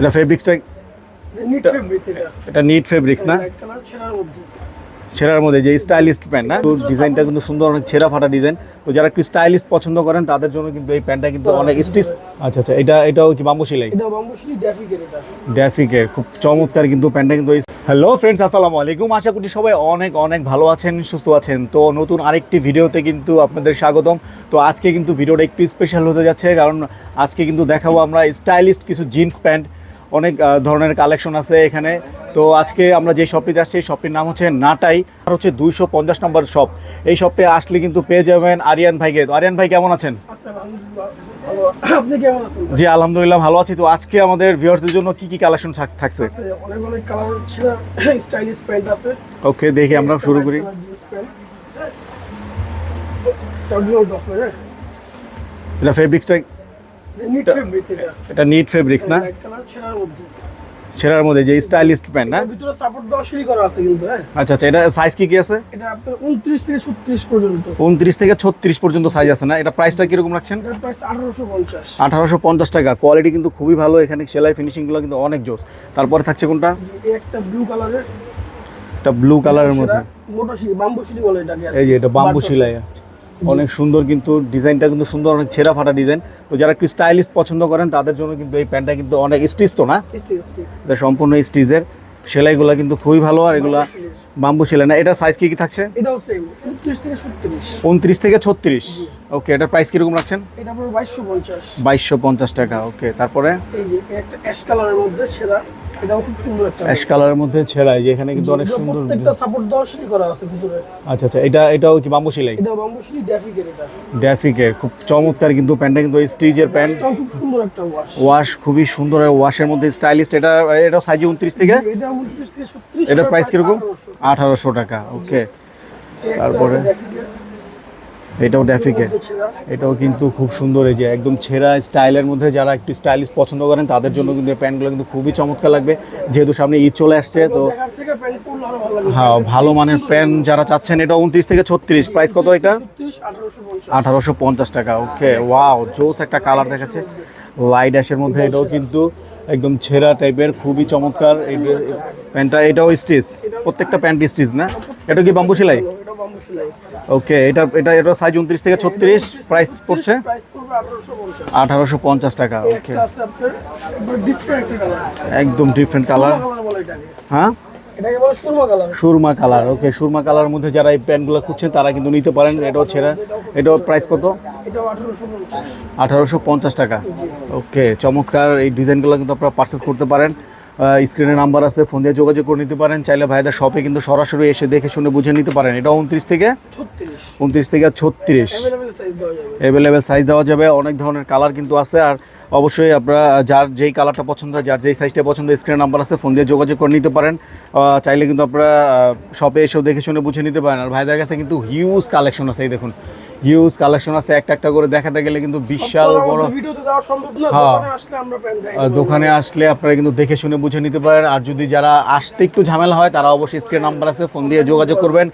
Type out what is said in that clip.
এটা ফেব্রিক্সটা এটা NEET fabrics না ছেঁড়ার মধ্যে যে স্টাইলিস্ট প্যান্ট না, তো ডিজাইনটা কিন্তু সুন্দর, অনেক ছেঁড়া ফাটা ডিজাইন। তো যারা একটু স্টাইলিস্ট পছন্দ করেন তাদের জন্য কিন্তু এই প্যান্টটা কিন্তু অনেক স্টিচ। আচ্ছা আচ্ছা, এটাও কি বাম্বু সেলাই? এটা বাম্বু সেলাই ড্যাফিকের খুব চমৎকার কিন্তু প্যান্টটা কিন্তু। হ্যালো ফ্রেন্ডস, আসসালামু আলাইকুম। আশা করি সবাই অনেক অনেক ভালো আছেন, সুস্থ আছেন। তো নতুন আরেকটি ভিডিওতে কিন্তু আপনাদের স্বাগতম। তো আজকে কিন্তু ভিডিওটা একটু স্পেশাল হতে যাচ্ছে, কারণ আজকে কিন্তু দেখাবো আমরা স্টাইলিস্ট কিছু জিন্স প্যান্ট। অনেক ধরনের কালেকশন আছে এখানে। তো আজকে আমরা যে শপটিতে আসছি, এই শপটির নাম হচ্ছে নাটাই, আর হচ্ছে 250 নম্বর শপ। এই শপে আসলে কিন্তু পেয়ে যাবেন আরিয়ান ভাইকে। তো আরিয়ান ভাই কেমন আছেন? আপনি কেমন আছেন? জি আলহামদুলিল্লাহ ভালো আছি। তো আজকে আমাদের ভিউয়ার্সদের জন্য কি কি কালেকশন থাকছে? অনেক অনেক কালার ছিল, স্টাইলিশ প্যান্ট আছে। ওকে, দেখি আমরা শুরু করি। এটা ফেব্রিক্সটা এটা নিট ফেব্রিক্স না, ছেঁড়ার মধ্যে যে স্টাইলিস্ট প্যান্ট না, ভিতরে সাপোর্ট দেওয়া সিঁড়ি করা আছে কিন্তু। আচ্ছা আচ্ছা, এটা সাইজ কি আছে? এটা আপনার 29 থেকে 36 পর্যন্ত। 29 থেকে 36 পর্যন্ত সাইজ আছে না? এটা প্রাইসটা কিরকম রাখছেন? এটার প্রাইস 1850। 1850 টাকা। কোয়ালিটি কিন্তু খুবই ভালো, এখানে সেলাই ফিনিশিংগুলো কিন্তু অনেক জোস। তারপরে থাকছে কোনটা? এই একটা ব্লু কালারের, এটা ব্লু কালারের মধ্যে মোটা সিঁড়ি, বাম্বু সিঁড়ি বলে এটাকে। এই যে এটা বাম্বু সেলাই, অনেক সুন্দর কিন্তু ডিজাইনটা কিন্তু সুন্দর, অনেক ছেঁড়া ফাটা ডিজাইন। তো যারা একটু স্টাইলিস্ট পছন্দ করেন তাদের জন্য কিন্তু এই প্যান্টটা কিন্তু অনেক স্টিচ, তো না এটা সম্পূর্ণ স্টিচের। সেলাইগুলো কিন্তু খুবই ভালো, আর এগুলা বাম্বু সেলাই না। এটা সাইজ কি থাকছে? এটাও সেম 29 থেকে 36। 29 থেকে 36। ওকে, এটার প্রাইস কিরকম রাখছেন? এটা পুরো 2250। 2250 টাকা। ওকে, তারপরে এই যে একটা অ্যাশ কালারের মধ্যে ছেঁড়া, এটাও খুব সুন্দর একটা অ্যাশ কালারের মধ্যে ছেঁড়া, যে এখানে কিন্তু অনেক সুন্দর প্রত্যেকটা সাপোর্ট দেওয়া সিঁড়ি করা আছে ভিতরে। আচ্ছা আচ্ছা, এটাও কি বাম্বু সেলাই? এটা বাম্বু সেলাই ড্যাফিকের। এটা ড্যাফিকের খুব চমৎকার কিন্তু প্যান্টটা কিন্তু স্টিচের প্যান্ট। এটাও খুব সুন্দর একটা ওয়াশ খুবই সুন্দর, ওয়াশের মধ্যে স্টাইলিস্ট। এটা সাইজ 29 থেকে। এটা 29 থেকে 36। এটার প্রাইস কিরকম? 1800 টাকা। ওকে, তারপরে এটাও ড্যাফিকের, এটাও কিন্তু খুব সুন্দর। এই যে একদম ছেঁড়া স্টাইলের মধ্যে যারা একটু স্টাইলিশ পছন্দ করেন তাদের জন্য কিন্তু এই প্যান্টগুলো কিন্তু খুবই চমৎকার লাগবে, যেহেতু সামনে ঈদ চলে আসছে। তো হ্যাঁ, ভালো মানের প্যান্ট যারা চাচ্ছেন, এটা 29 থেকে 36। প্রাইস কত এটা? 1850 টাকা। ওকে, ওয়াও, জোস একটা কালার দেখাচ্ছে লাইট অ্যাশের মধ্যে। এটাও কিন্তু একদম ছেঁড়া টাইপের, খুবই চমৎকার এই প্যান্টটা। এটাও স্টিচ, প্রত্যেকটা প্যান্ট স্টিচ না? এটা কি বাম্বু সেলাই? ওকে, এটা সাইজ 29 থেকে 36। প্রাইস পড়ছে 1850 টাকা। ওকে, একদম ডিফারেন্ট কালার। হ্যাঁ, সুরমা কালার। ওকে, সুরমা কালার মধ্যে যারা এই প্যান্টগুলো খুঁজছেন তারা কিন্তু নিতে পারেন। এটাও ছেঁড়া, এটাও প্রাইস কত? 1850 টাকা। ওকে, চমৎকার এই ডিজাইনগুলো কিন্তু আপনারা পারচেস করতে পারেন। স্ক্রিনে নাম্বার আছে, ফোন দিয়ে যোগাযোগ করে নিতে পারেন। চাইলে ভাইদের শপে কিন্তু সরাসরি এসে দেখে শুনে বুঝে নিতে পারেন। এটা 29 থেকে 36 অ্যাভেলেবেল সাইজ দেওয়া যাবে। অনেক ধরনের কালার কিন্তু আছে। আর অবশ্যই আপনারা যার যেই কালারটা পছন্দ হয়, যার যেই সাইজটা পছন্দ, স্ক্রিনে নাম্বার আছে, ফোন দিয়ে যোগাযোগ করে নিতে পারেন। চাইলে কিন্তু আপনারা শপে এসেও দেখে শুনে বুঝে নিতে পারেন। আর ভাইদের কাছে কিন্তু হিউজ কালেকশন আছে, এই দেখুন হিউজ কালেকশন আছে। একটা একটা করে দেখাতে গেলে কিন্তু বিশাল বড়। দোকানে আসলে আপনারা কিন্তু দেখে শুনে বুঝে নিতে পারেন। আর যদি যারা আসতে একটু ঝামেলা হয় তারা অবশ্যই স্ক্রিনে নাম্বার আছে, ফোন দিয়ে যোগাযোগ করবেন।